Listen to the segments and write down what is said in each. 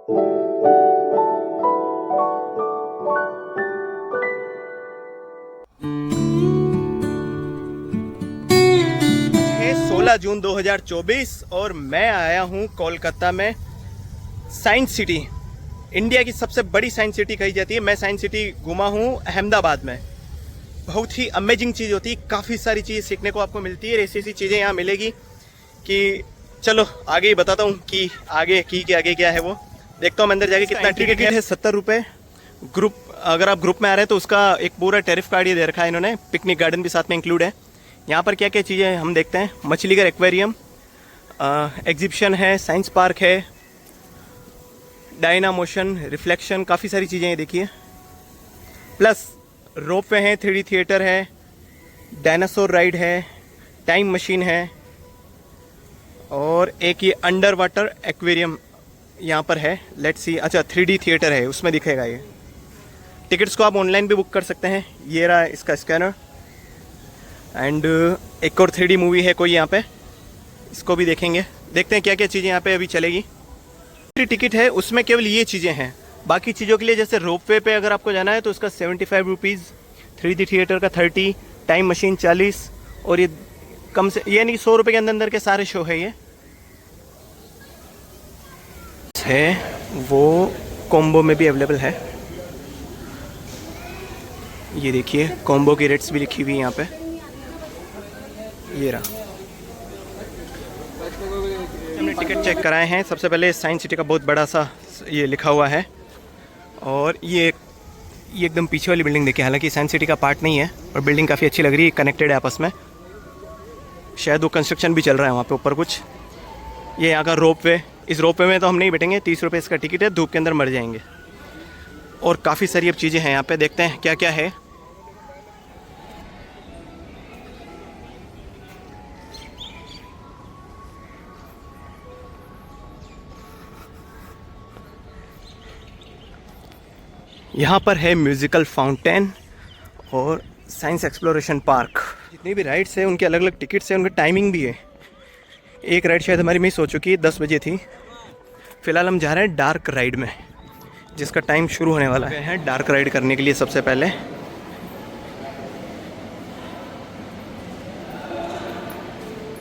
जून 2024 और मैं आया हूँ कोलकाता में साइंस सिटी। इंडिया की सबसे बड़ी साइंस सिटी कही जाती है। मैं साइंस सिटी घूमा हूँ अहमदाबाद में। बहुत ही अमेजिंग चीज़ होती है, काफ़ी सारी चीज़ सीखने को आपको मिलती है। ऐसी ऐसी चीज़ें यहाँ मिलेगी कि चलो आगे ही बताता हूँ कि आगे क्या है वो देखता हूँ मैं अंदर जाके। कितना टिकट है? 70 रुपये ग्रुप। अगर आप ग्रुप में आ रहे हैं तो उसका एक पूरा टैरिफ कार्ड ये दे रखा है इन्होंने। पिकनिक गार्डन भी साथ में इंक्लूड है। यहाँ पर क्या क्या चीज़ें हम देखते हैं। मछलीघर एक्वेरियम, एग्जिबिशन है, साइंस पार्क है, डायना मोशन, रिफ्लेक्शन, काफ़ी सारी चीज़ें हैं देखिए। प्लस रोप वे है, 3D थिएटर है, डायनासोर राइड है, टाइम मशीन है और एक ये अंडर वाटर एक्वेरियम यहाँ पर है। Let's see. अच्छा 3D थिएटर है, उसमें दिखेगा ये। टिकट्स को आप ऑनलाइन भी बुक कर सकते हैं। ये रहा इसका स्कैनर। एंड एक और 3D मूवी है कोई यहाँ पे, इसको भी देखेंगे। देखते हैं क्या क्या चीज़ें यहाँ पे अभी चलेगी। टिकट है उसमें केवल ये चीज़ें हैं। बाकी चीज़ों के लिए जैसे रोप वे पे अगर आपको जाना है तो उसका 75 रुपीज़, 3D थिएटर का 30, टाइम मशीन 40 और ये कम से ये नहीं 100 रुपये के अंदर अंदर के सारे शो है। ये है वो कॉम्बो में भी अवेलेबल है। ये देखिए कॉम्बो की रेट्स भी लिखी हुई है यहाँ पे। ये रहा। हमने टिकट चेक कराए हैं। सबसे पहले साइंस सिटी का बहुत बड़ा सा ये लिखा हुआ है और ये एकदम पीछे वाली बिल्डिंग देखिए। हालांकि साइंस सिटी का पार्ट नहीं है और बिल्डिंग काफ़ी अच्छी लग रही है, कनेक्टेड है आपस में। शायद वो कंस्ट्रक्शन भी चल रहा है वहाँ पे ऊपर कुछ। ये यहाँ का रोप वे। इस रोप वे में तो हम नहीं बैठेंगे, 30 रुपये इसका टिकट है। धूप के अंदर मर जाएंगे। और काफ़ी सारी अब चीज़ें हैं यहाँ पे, देखते हैं क्या क्या है। यहाँ पर है म्यूज़िकल फाउंटेन और साइंस एक्सप्लोरेशन पार्क। जितनी भी राइड्स हैं उनके अलग अलग टिकट्स हैं, उनका टाइमिंग भी है। एक राइड शायद हमारी मिस हो चुकी है, 10 बजे थी। फ़िलहाल हम जा रहे हैं डार्क राइड में, जिसका टाइम शुरू होने वाला है। डार्क राइड करने के लिए सबसे पहले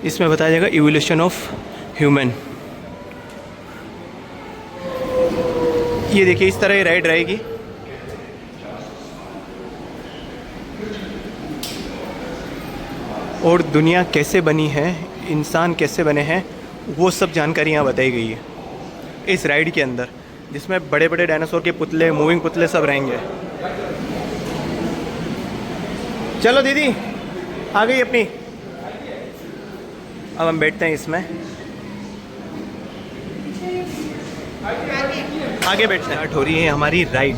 इसमें बताया जाएगा इवोल्यूशन ऑफ ह्यूमन। ये देखिए इस तरह ये राइड रहेगी। और दुनिया कैसे बनी है, इंसान कैसे बने हैं, वो सब जानकारी यहाँ बताई गई है इस राइड के अंदर, जिसमें बड़े बड़े डायनासोर के पुतले, मूविंग पुतले सब रहेंगे। चलो दीदी आ गई अपनी। अब हम बैठते हैं इसमें, आगे बैठते हैं। हो रही है हमारी राइड।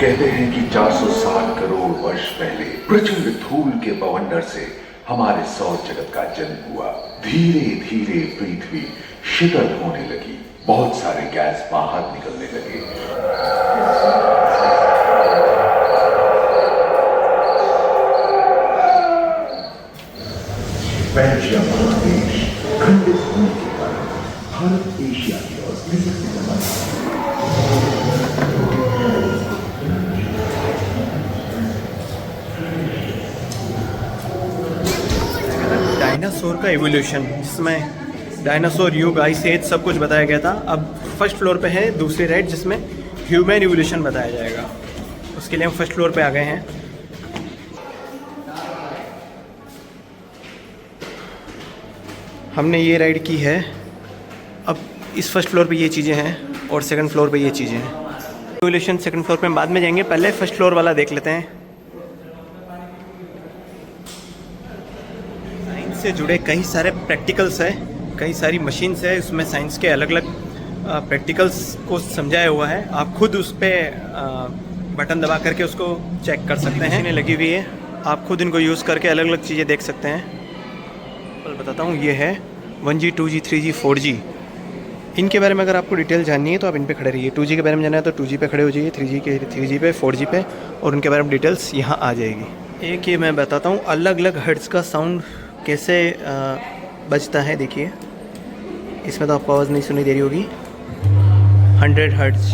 कहते हैं कि 460 करोड़ वर्ष पहले प्रचंड धूल के बवंडर से हमारे सौर जगत का जन्म हुआ। धीरे धीरे पृथ्वी शीतल होने लगी, बहुत सारे गैस बाहर निकलने लगे। पेर्शिया महादेश खंडित होने के कारण भारत एशिया की ओर खिसकने लगा। डायनासोर का एवोल्यूशन, जिसमें डायनासोर युग, आइस एज सब कुछ बताया गया था। अब फर्स्ट फ्लोर पे है दूसरी राइड जिसमें ह्यूमन एवोल्यूशन बताया जाएगा। उसके लिए हम फर्स्ट फ्लोर पे आ गए हैं। हमने ये राइड की है। अब इस फर्स्ट फ्लोर पे ये चीज़ें हैं और सेकंड फ्लोर पे ये चीज़ें हैं। एवोल्यूशन सेकंड फ्लोर पे हम बाद में जाएंगे, पहले फर्स्ट फ्लोर वाला देख लेते हैं। साइंस से जुड़े कई सारे प्रैक्टिकल्स हैं, कई सारी मशीन्स है। उसमें साइंस के अलग अलग प्रैक्टिकल्स को समझाया हुआ है। आप खुद उस पर बटन दबा करके उसको चेक कर सकते हैं। मशीनें लगी हुई है, आप खुद इनको यूज़ करके अलग अलग चीज़ें देख सकते हैं। बताता हूँ, ये है 1G 2G 3G 4G। इनके बारे में अगर आपको डिटेल जाननी है तो आप इन पे खड़े रहिए। 2G के बारे में जानना है तो 2G पे खड़े हो जाइए, 3G के 3G पे, 4G पे, और उनके बारे में डिटेल्स यहाँ आ जाएगी। एक ये मैं बताता हूँ अलग अलग हर्ट्ज़ का साउंड कैसे बजता है। देखिए इसमें तो आपको आवाज़ नहीं सुनी दे रही होगी। 100 हर्ट्ज़,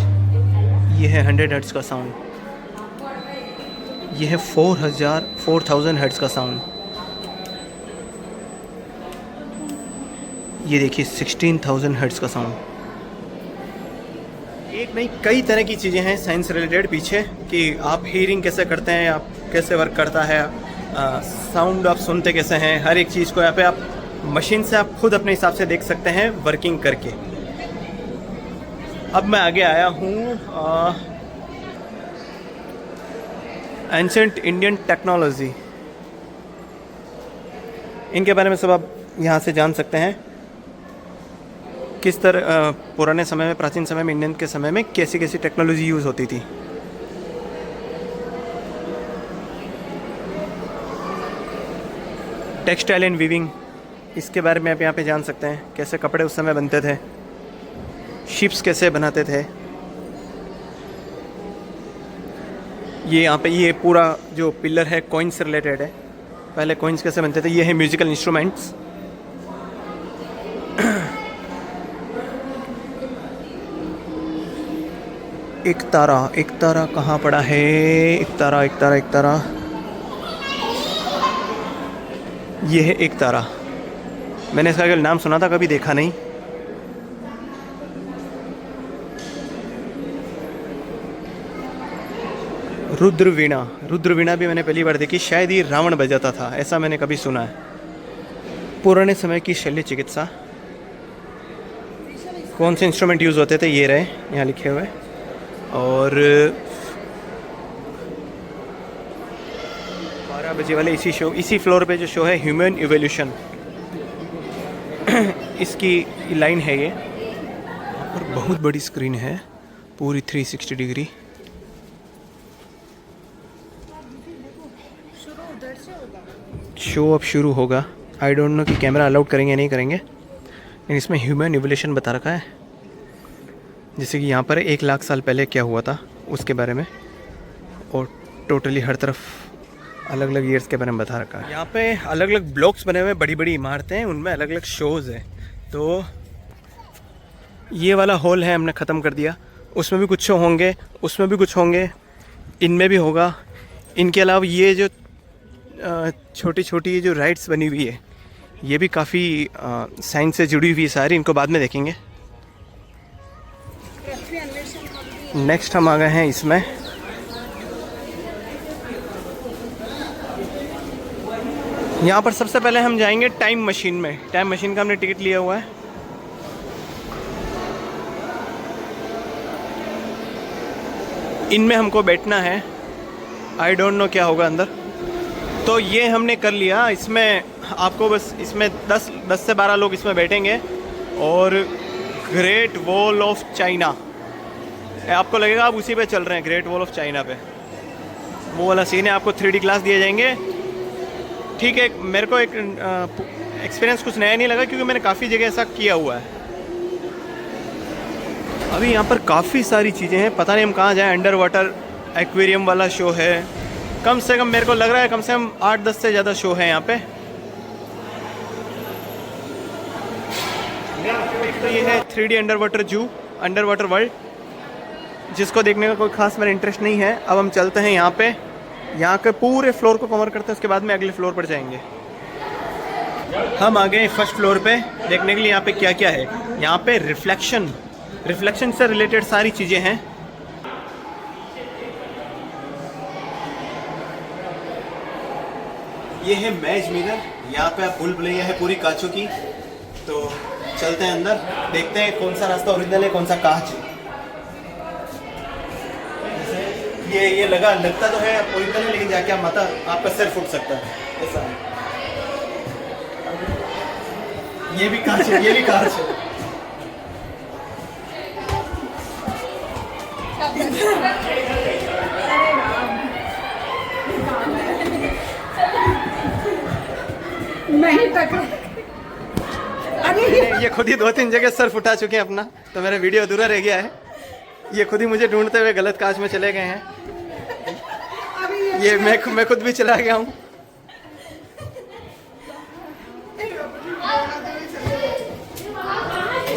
ये है 100 हर्ट्ज़ का साउंड। ये है 4000 हर्ट्ज़ का साउंड। ये देखिए 16,000 हर्ट्ज़ का साउंड। एक नहीं कई तरह की चीज़ें हैं साइंस रिलेटेड पीछे, कि आप हीयरिंग कैसे करते हैं, आप कैसे वर्क करता है, साउंड आप सुनते कैसे हैं। हर एक चीज़ को यहाँ पे आप मशीन से आप खुद अपने हिसाब से देख सकते हैं वर्किंग करके। अब मैं आगे आया हूँ एंशिएंट इंडियन टेक्नोलॉजी। इनके बारे में सब आप यहाँ से जान सकते हैं। किस तरह पुराने समय में, प्राचीन समय में, इंडियन के समय में कैसी कैसी टेक्नोलॉजी यूज़ होती थी। टेक्सटाइल एंड वीविंग, इसके बारे में आप यहाँ पे जान सकते हैं। कैसे कपड़े उस समय बनते थे, शिप्स कैसे बनाते थे। ये यहाँ पे ये पूरा जो पिलर है कॉइन्स से रिलेटेड है। पहले कॉइन्स कैसे बनते थे। ये है म्यूजिकल इंस्ट्रूमेंट्स। एक तारा कहाँ पड़ा है। एक तारा ये है एक तारा। मैंने इसका कल नाम सुना था, कभी देखा नहीं। रुद्रवीणा भी मैंने पहली बार देखी। शायद ये रावण बजाता था, ऐसा मैंने कभी सुना है। पुराने समय की शल्य चिकित्सा। कौन से इंस्ट्रूमेंट यूज़ होते थे, ये रहे यहाँ लिखे हुए। और 12 बजे वाले इसी फ्लोर पे जो शो है ह्यूमन इवोल्यूशन, इसकी लाइन है ये। और बहुत बड़ी स्क्रीन है, पूरी 360 डिग्री। शो अब शुरू होगा। आई डोंट नो कि कैमरा अलाउड करेंगे या नहीं करेंगे, लेकिन इसमें ह्यूमन इवोल्यूशन बता रखा है। जैसे कि यहाँ पर 1 लाख साल पहले क्या हुआ था उसके बारे में, और टोटली हर तरफ अलग अलग ईयर्स के बारे में बता रखा है। यहाँ पे अलग अलग ब्लॉक्स बने हुए हैं, बड़ी बड़ी इमारतें हैं, उनमें अलग अलग शोज़ हैं। तो ये वाला हॉल है, हमने ख़त्म कर दिया। उसमें भी कुछ शो होंगे, उसमें भी कुछ होंगे, इनमें भी होगा। इनके अलावा ये जो छोटी छोटी जो राइड्स बनी हुई है, ये भी काफ़ी साइंस से जुड़ी हुई है सारी। इनको बाद में देखेंगे। नेक्स्ट हम आ गए हैं इसमें। यहाँ पर सबसे पहले हम जाएंगे टाइम मशीन में। टाइम मशीन का हमने टिकट लिया हुआ है। इनमें हमको बैठना है। आई डोंट नो क्या होगा अंदर। तो ये हमने कर लिया। इसमें आपको बस इसमें 10 से 12 लोग इसमें बैठेंगे। और ग्रेट वॉल ऑफ चाइना, आपको लगेगा आप उसी पे चल रहे हैं, ग्रेट वॉल ऑफ चाइना पे। वो वाला सीन है। आपको 3D क्लास दिए जाएंगे। ठीक है, मेरे को एक एक्सपीरियंस कुछ नया नहीं लगा, क्योंकि मैंने काफ़ी जगह ऐसा किया हुआ है। अभी यहाँ पर काफ़ी सारी चीज़ें हैं, पता नहीं हम कहाँ जाएं। अंडर वाटर एक्वेरियम वाला शो है। कम से कम मेरे को लग रहा है कम से कम 8-10 से ज़्यादा शो है यहाँ पे। तो ये है 3D अंडर वाटर जू, अंडर वाटर वर्ल्ड, जिसको देखने का कोई खास मेरा इंटरेस्ट नहीं है। अब हम चलते हैं यहाँ पे। यहाँ के पूरे फ्लोर को कवर करते हैं, उसके बाद में अगले फ्लोर पर जाएंगे। हम आ गए फर्स्ट फ्लोर पे। देखने के लिए यहाँ पे क्या क्या है। यहाँ पे रिफ्लेक्शन से रिलेटेड सारी चीज़ें हैं। ये है मैज मिरर। यहाँ पे आप भूल भुलैया है पूरी कांचों की। तो चलते हैं अंदर, देखते हैं कौन सा रास्ता ओरिजिनल है, कौन सा कांच है। ये लगता तो है ओरिजिनल है, लेकिन जाके आप माता आपका सिर फूट सकता है, ऐसा है। ये भी कांच है, ये भी कांच है। नहीं तक। ये खुद ही 2-3 जगह सर्फ उठा चुके हैं अपना, तो मेरा वीडियो अधूरा रह गया है। ये खुद ही मुझे ढूंढते हुए गलत काज में चले गए हैं। ये मैं खुद भी चला गया हूँ।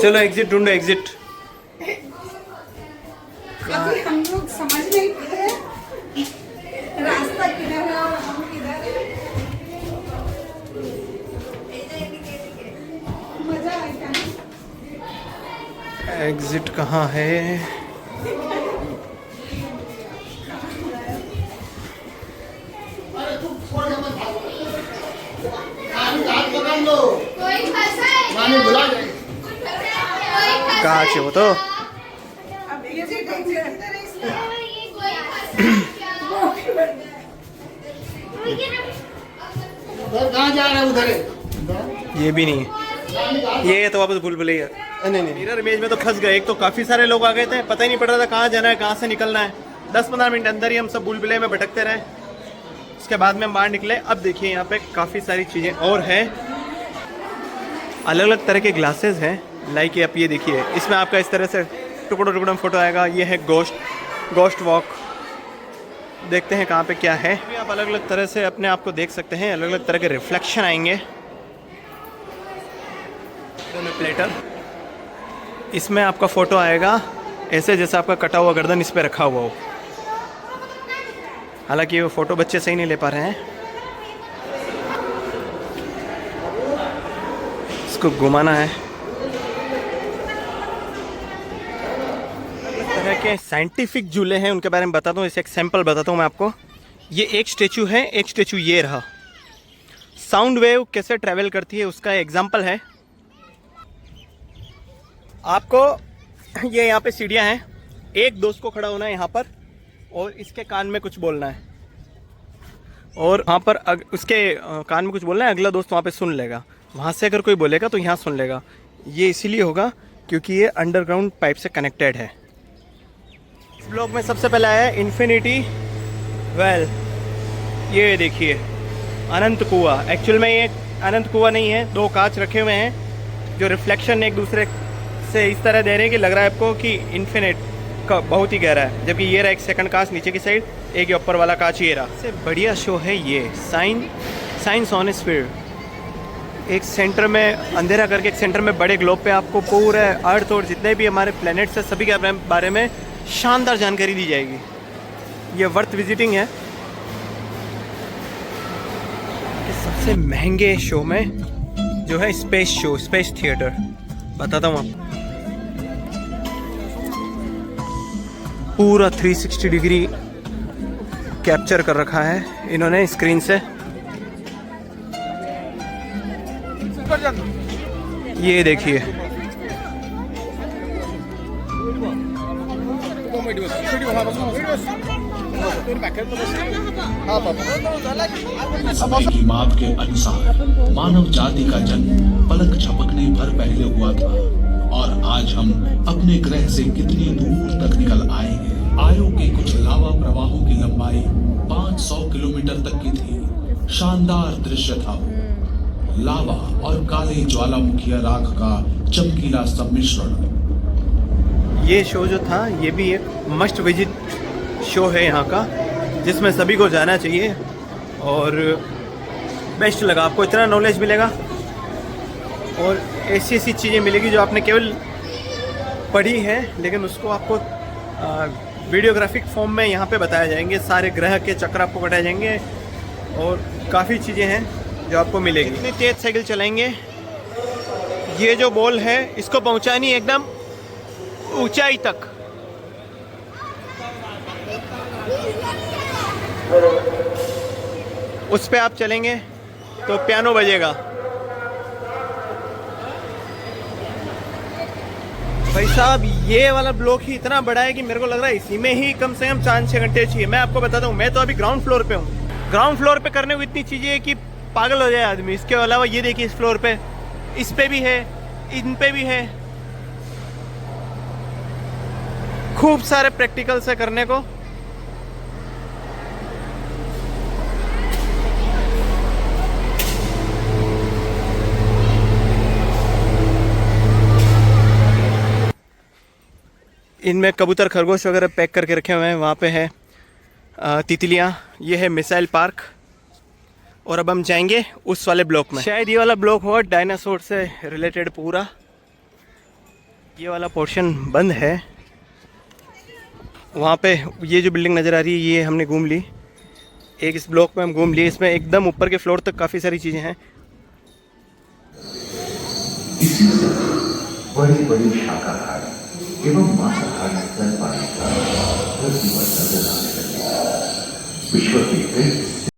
चलो एग्जिट ढूंढो, एग्जिट। अभी हम लोग समझ नहीं पाए रास्ता किधर है और हम किधर है। मजा आएगा। एग्जिट कहाँ है? कहाँ है वो? तो अब एग्जिट किधर है इसलिए कहाँ जा रहे हैं? उधर है। ये भी नहीं है, ये तो वापस भूल भुलैया। नहीं नहीं, मिरर इमेज में तो फंस गए। एक तो काफ़ी सारे लोग आ गए थे, पता ही नहीं पड़ रहा था कहाँ जाना है, कहाँ से निकलना है। 10-15 मिनट अंदर ही हम सब भूल भुलैया में भटकते रहे। उसके बाद में हम बाहर निकले। अब देखिए यहाँ पे काफ़ी सारी चीज़ें और हैं। अलग अलग तरह के ग्लासेस हैं। लाइक ये आप ये देखिए, इसमें आपका इस तरह से टुकड़ों टुकड़ों में फोटो आएगा। ये है गोस्ट वॉक। देखते हैं कहाँ पे क्या है। अभी आप अलग अलग तरह से अपने आप को देख सकते हैं। अलग अलग तरह के रिफ्लेक्शन आएंगे। प्लेटर, इसमें आपका फ़ोटो आएगा ऐसे जैसे आपका कटा हुआ गर्दन इस पर रखा हुआ हो। हालांकि वो फ़ोटो बच्चे सही नहीं ले पा रहे हैं। इसको घुमाना है। तरह के साइंटिफिक झूले हैं, उनके बारे में बताता हूँ। इसे एक सैंपल बताता हूँ मैं आपको। ये एक स्टेचू है, एक स्टेचू ये रहा। साउंड वेव कैसे ट्रैवल करती है उसका एग्जांपल है। आपको ये यहाँ पे सीढ़ियाँ हैं। एक दोस्त को खड़ा होना है यहाँ पर और इसके कान में कुछ बोलना है, और वहाँ पर उसके कान में कुछ बोलना है। अगला दोस्त वहाँ पे सुन लेगा। वहाँ से अगर कोई बोलेगा तो यहाँ सुन लेगा। ये इसीलिए होगा क्योंकि ये अंडरग्राउंड पाइप से कनेक्टेड है। इस ब्लॉक में सबसे पहले आया है इन्फिनिटी वेल। ये देखिए अनंत कुआं। एक्चुअल में ये अनंत कुआं नहीं है, 2 कांच रखे हुए हैं जो रिफ्लेक्शन एक दूसरे से इस तरह दे रहे हैं कि लग रहा है आपको कि इन्फिनिट का बहुत ही गहरा है। जबकि ये रहा एक सेकंड कांच नीचे की साइड, एक ये ऊपर वाला कांच ये रहा। सबसे बढ़िया शो है ये साइंस ऑन स्फीयर। एक सेंटर में अंधेरा करके, एक सेंटर में बड़े ग्लोब पे आपको पूरे अर्थ और जितने भी हमारे प्लैनेट्स हैं सभी के बारे में शानदार जानकारी दी जाएगी। ये वर्थ विजिटिंग है। सबसे महंगे शो में जो है स्पेस शो, स्पेस थिएटर, बताता हूँ आपको। पूरा 360 डिग्री कैप्चर कर रखा है इन्होंने स्क्रीन से। ये देखिए समय की माप के अनुसार मानव जाति का जन्म पलक झपकने भर पहले हुआ था, और आज हम अपने ग्रह से कितनी दूर तक निकल आए हैं। आयो के कुछ लावा प्रवाहों की लंबाई 500 किलोमीटर तक की थी। शानदार दृश्य था। लावा और काले ज्वालामुखी राख का चमकीला सम्मिश्रण। ये शो जो था ये भी एक मस्ट विजिट शो है यहाँ का, जिसमें सभी को जाना चाहिए। और बेस्ट लगा, आपको इतना नॉलेज मिलेगा और ऐसी ऐसी चीज़ें मिलेगी जो आपने केवल पढ़ी है, लेकिन उसको आपको वीडियोग्राफिक फॉर्म में यहाँ पे बताया जाएंगे। सारे ग्रह के चक्र आपको बताए जाएंगे और काफ़ी चीज़ें हैं जो आपको मिलेगी। इतनी तेज साइकिल चलाएंगे। ये जो बॉल है इसको पहुँचानी एकदम ऊंचाई तक। उस पे आप चलेंगे तो पियानो बजेगा। भाई साहब ये वाला ब्लॉक ही इतना बड़ा है कि मेरे को लग रहा है इसी में ही कम से कम 4-6 घंटे चाहिए। मैं आपको बताता हूँ, मैं तो अभी ग्राउंड फ्लोर पे हूँ। ग्राउंड फ्लोर पे करने को इतनी चीज़ें है कि पागल हो जाए आदमी। इसके अलावा ये देखिए इस फ्लोर पे, इस पे भी है, इन पे भी है, खूब सारे प्रैक्टिकल्स है करने को। इनमें कबूतर खरगोश वगैरह पैक करके रखे हुए हैं। वहाँ पे है तितलियाँ। ये है मिसाइल पार्क। और अब हम जाएंगे उस वाले ब्लॉक में। शायद ये वाला ब्लॉक होगा डायनासोर से रिलेटेड पूरा। ये वाला पोर्शन बंद है। वहाँ पे ये जो बिल्डिंग नज़र आ रही है ये हमने घूम ली। एक इस ब्लॉक में हम घूम लिए। इसमें एकदम ऊपर के फ्लोर तक काफ़ी सारी चीज़ें हैं। इसी से बड़ी बड़ी शाकाहारी एवं मांसाहारी स्तनपायी का धरती पर नजर आने लगे। विश्व के कई